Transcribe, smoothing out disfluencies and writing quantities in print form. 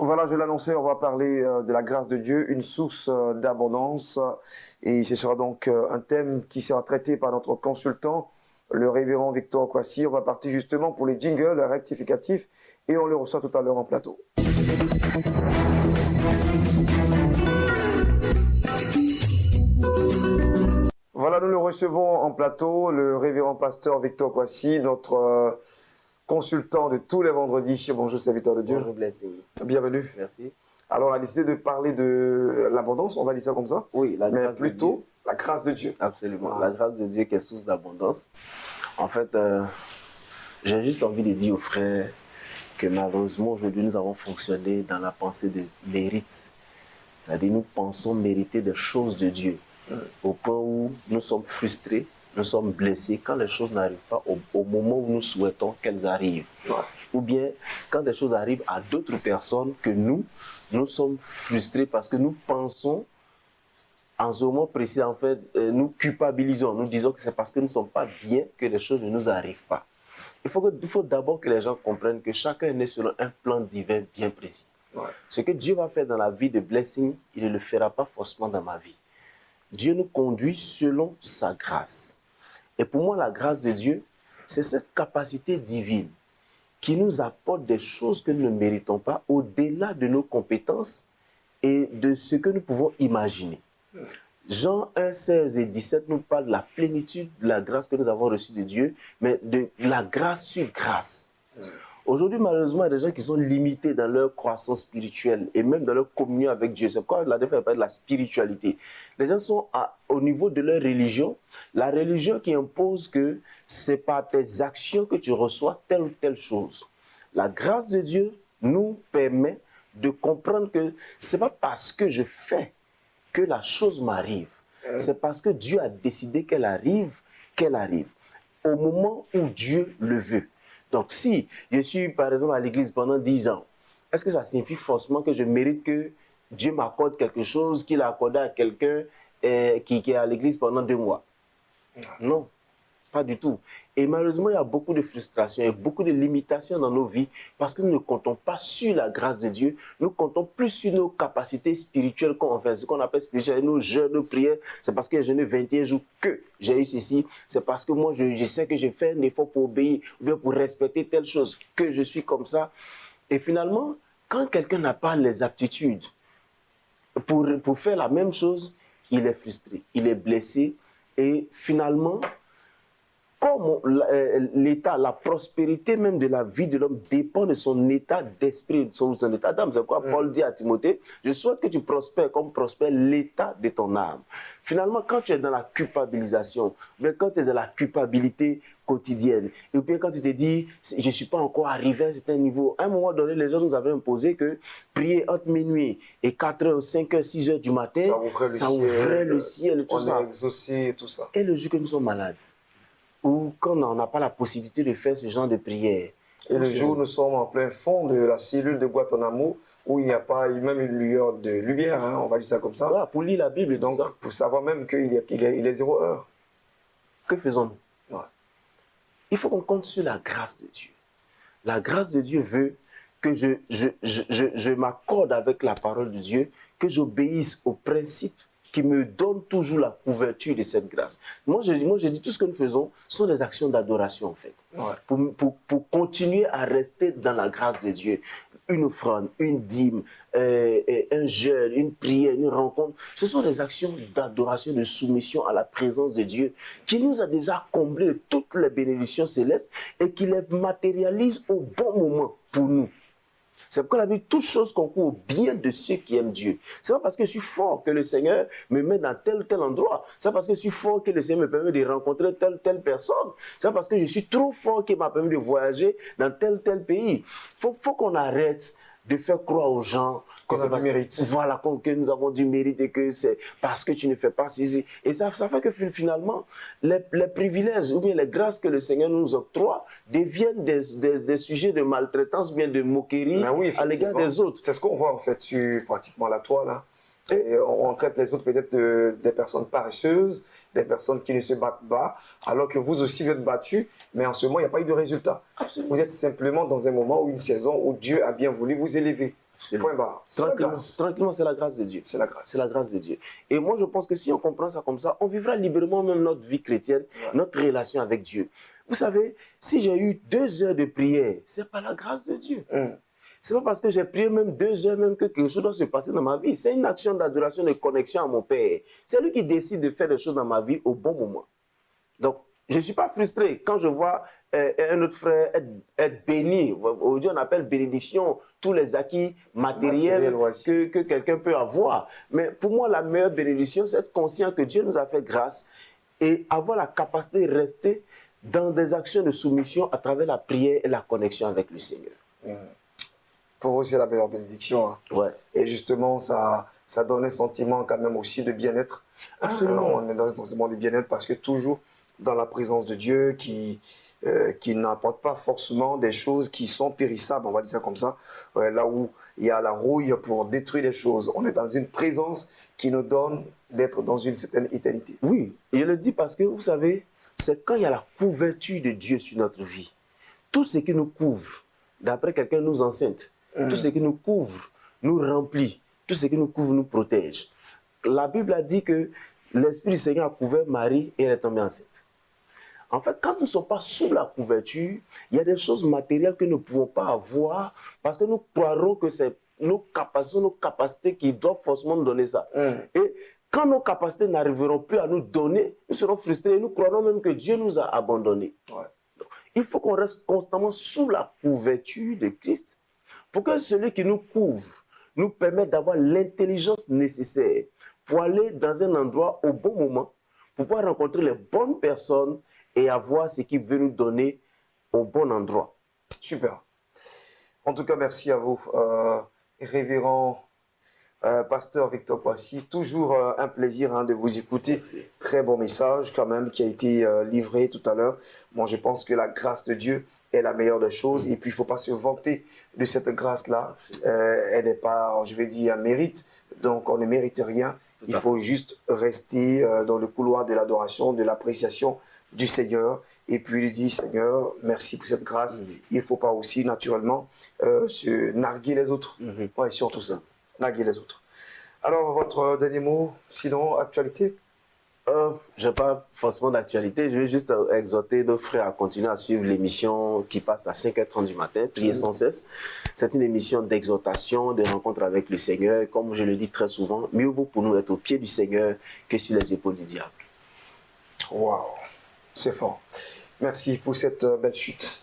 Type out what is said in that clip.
Voilà, je l'annonçais, on va parler de la grâce de Dieu, une source d'abondance. Et ce sera donc un thème qui sera traité par notre consultant, le révérend Victor Kwasi. On va partir justement pour les jingles rectificatifs et on le reçoit tout à l'heure en plateau. Voilà, nous le recevons en plateau, le révérend pasteur Victor Kwasi, notre consultant de tous les vendredis. Bonjour, serviteur de Dieu. Bonjour, blessing. Bienvenue. Merci. Alors, on a décidé de parler de l'abondance, on va dire ça comme ça. Oui, la grâce mais plutôt de Dieu. La grâce de Dieu. Absolument. Voilà. La grâce de Dieu qui est source d'abondance. En fait, j'ai juste envie de dire aux frères que malheureusement, aujourd'hui, nous avons fonctionné dans la pensée de mérite. C'est-à-dire, nous pensons mériter des choses de Dieu. Au point où nous sommes frustrés, nous sommes blessés quand les choses n'arrivent pas au moment où nous souhaitons qu'elles arrivent. Ouais. Ou bien quand des choses arrivent à d'autres personnes que nous sommes frustrés parce que nous pensons, en ce moment précis, en fait, nous culpabilisons. Nous disons que c'est parce que nous ne sommes pas bien que les choses ne nous arrivent pas. Il faut d'abord que les gens comprennent que chacun est né selon un plan divin bien précis. Ouais. Ce que Dieu va faire dans la vie de Blessing, il ne le fera pas forcément dans ma vie. Dieu nous conduit selon sa grâce. Et pour moi, la grâce de Dieu, c'est cette capacité divine qui nous apporte des choses que nous ne méritons pas au-delà de nos compétences et de ce que nous pouvons imaginer. Jean 1, 16 et 17 nous parle de la plénitude de la grâce que nous avons reçue de Dieu, mais de la grâce sur grâce. Aujourd'hui, malheureusement, il y a des gens qui sont limités dans leur croissance spirituelle et même dans leur communion avec Dieu. C'est pourquoi la définition parle de la spiritualité. Les gens sont au niveau de leur religion, la religion qui impose que c'est par tes actions que tu reçois telle ou telle chose. La grâce de Dieu nous permet de comprendre que ce n'est pas parce que je fais que la chose m'arrive. C'est parce que Dieu a décidé qu'elle arrive au moment où Dieu le veut. Donc, si je suis, par exemple, à l'église pendant 10 ans, est-ce que ça signifie forcément que je mérite que Dieu m'accorde quelque chose qu'il a accordé à quelqu'un qui est à l'église pendant 2 mois? Non, pas du tout. Et malheureusement, il y a beaucoup de frustration et beaucoup de limitations dans nos vies parce que nous ne comptons pas sur la grâce de Dieu, nous comptons plus sur nos capacités spirituelles qu'on fait, ce qu'on appelle spirituel, nos jeûnes, nos prières. C'est parce que j'ai jeûné 21 jours que j'ai eu ceci. C'est parce que moi, je sais que j'ai fait un effort pour obéir ou bien pour respecter telle chose, que je suis comme ça. Et finalement, quand quelqu'un n'a pas les aptitudes pour faire la même chose, il est frustré, il est blessé et finalement, comme l'état, la prospérité même de la vie de l'homme dépend de son état d'esprit, de son état d'âme. C'est quoi Paul dit à Timothée? Je souhaite que tu prospères comme prospère l'état de ton âme. Finalement, quand tu es dans la culpabilisation, bien quand tu es dans la culpabilité quotidienne, et puis quand tu te dis, je ne suis pas encore arrivé à un certain niveau, à un moment donné, les gens nous avaient imposé que prier entre minuit et 4h, 5h, 6h du matin, ça ouvrait le ciel et tout ça. On est exaucé et tout ça. Et le jour que nous sommes malades, ou quand on n'a pas la possibilité de faire ce genre de prière. Et le jour où nous sommes en plein fond de la cellule de Guantanamo, où il n'y a pas même une lueur de lumière, hein, on va dire ça comme ça. Voilà, pour lire la Bible, donc pour savoir même qu'il est 0 heure. Que faisons-nous? Ouais. Il faut qu'on compte sur la grâce de Dieu. La grâce de Dieu veut que je m'accorde avec la parole de Dieu, que j'obéisse aux principes qui me donne toujours la couverture de cette grâce. Moi, je dis, tout ce que nous faisons sont des actions d'adoration, en fait. Ouais. Pour continuer à rester dans la grâce de Dieu. Une offrande, une dîme, un jeûne, une prière, une rencontre. Ce sont des actions d'adoration, de soumission à la présence de Dieu qui nous a déjà comblé de toutes les bénédictions célestes et qui les matérialise au bon moment pour nous. C'est pourquoi la Bible, toute chose concourt au bien de ceux qui aiment Dieu. C'est pas parce que je suis fort que le Seigneur me met dans tel ou tel endroit. C'est pas parce que je suis fort que le Seigneur me permet de rencontrer telle ou telle personne. C'est pas parce que je suis trop fort qu'il m'a permis de voyager dans tel ou tel pays. Faut qu'on arrête de faire croire aux gens qu'on a du mérite. Voilà, que nous avons du mérite et que c'est parce que tu ne fais pas ceci. Et ça fait que finalement, les privilèges ou bien les grâces que le Seigneur nous octroie deviennent des sujets de maltraitance, bien de moquerie à l'égard des autres. C'est ce qu'on voit en fait sur pratiquement la toile. Hein. Et on traite les autres peut-être des personnes paresseuses, des personnes qui ne se battent pas, alors que vous aussi vous êtes battus, mais en ce moment il n'y a pas eu de résultat. Absolument. Vous êtes simplement dans un moment ou une saison où Dieu a bien voulu vous élever. Point barre. C'est la grâce. Tranquillement, c'est la grâce de Dieu. C'est la grâce. C'est la grâce de Dieu. Et moi, je pense que si on comprend ça comme ça, on vivra librement même notre vie chrétienne, notre relation avec Dieu. Vous savez, si j'ai eu 2 heures de prière, c'est pas la grâce de Dieu. C'est pas parce que j'ai prié même 2 heures même que quelque chose doit se passer dans ma vie. C'est une action d'adoration, de connexion à mon Père. C'est lui qui décide de faire des choses dans ma vie au bon moment. Donc, je ne suis pas frustré quand je vois un autre frère être béni. Aujourd'hui, on appelle bénédiction tous les acquis matériels que quelqu'un peut avoir. Mais pour moi, la meilleure bénédiction, c'est être conscient que Dieu nous a fait grâce et avoir la capacité de rester dans des actions de soumission à travers la prière et la connexion avec le Seigneur. Pour vous, c'est la meilleure bénédiction. Hein. Ouais. Et justement, ça donne un sentiment quand même aussi de bien-être. Absolument. On est dans un sentiment de bien-être parce que toujours dans la présence de Dieu qui n'apporte pas forcément des choses qui sont périssables, on va dire ça comme ça, là où il y a la rouille pour détruire les choses. On est dans une présence qui nous donne d'être dans une certaine éternité. Oui, je le dis parce que, vous savez, c'est quand il y a la couverture de Dieu sur notre vie. Tout ce qui nous couvre, d'après quelqu'un nous enseigne, tout ce qui nous couvre, nous remplit, tout ce qui nous couvre, nous protège. La Bible a dit que l'Esprit du Seigneur a couvert Marie et elle est tombée enceinte. En fait, quand nous ne sommes pas sous la couverture, il y a des choses matérielles que nous ne pouvons pas avoir parce que nous croirons que c'est nos capacités qui doivent forcément nous donner ça. Et quand nos capacités n'arriveront plus à nous donner, nous serons frustrés et nous croirons même que Dieu nous a abandonnés. Donc, il faut qu'on reste constamment sous la couverture de Christ pour que celui qui nous couvre nous permette d'avoir l'intelligence nécessaire pour aller dans un endroit au bon moment, pour pouvoir rencontrer les bonnes personnes et avoir ce qu'il veut nous donner au bon endroit. Super. En tout cas, merci à vous, révérend pasteur Victor Kwasi. Toujours un plaisir de vous écouter. Merci. Très bon message quand même qui a été livré tout à l'heure. Moi, je pense que la grâce de Dieu est la meilleure des choses. Et puis, il ne faut pas se vanter de cette grâce-là. Elle n'est pas, je vais dire, un mérite. Donc, on ne mérite rien. Il faut juste rester dans le couloir de l'adoration, de l'appréciation du Seigneur. Et puis, il dit, Seigneur, merci pour cette grâce. Il ne faut pas aussi, naturellement, se narguer les autres. Ouais, surtout ça. Narguer les autres. Alors, votre dernier mot, sinon, actualité? Je n'ai pas forcément d'actualité. Je vais juste exhorter nos frères à continuer à suivre l'émission qui passe à 5h30 du matin, prier sans cesse. C'est une émission d'exhortation, de rencontre avec le Seigneur. Comme je le dis très souvent, mieux vaut pour nous être au pied du Seigneur que sur les épaules du diable. Waouh, c'est fort. Merci pour cette belle chute.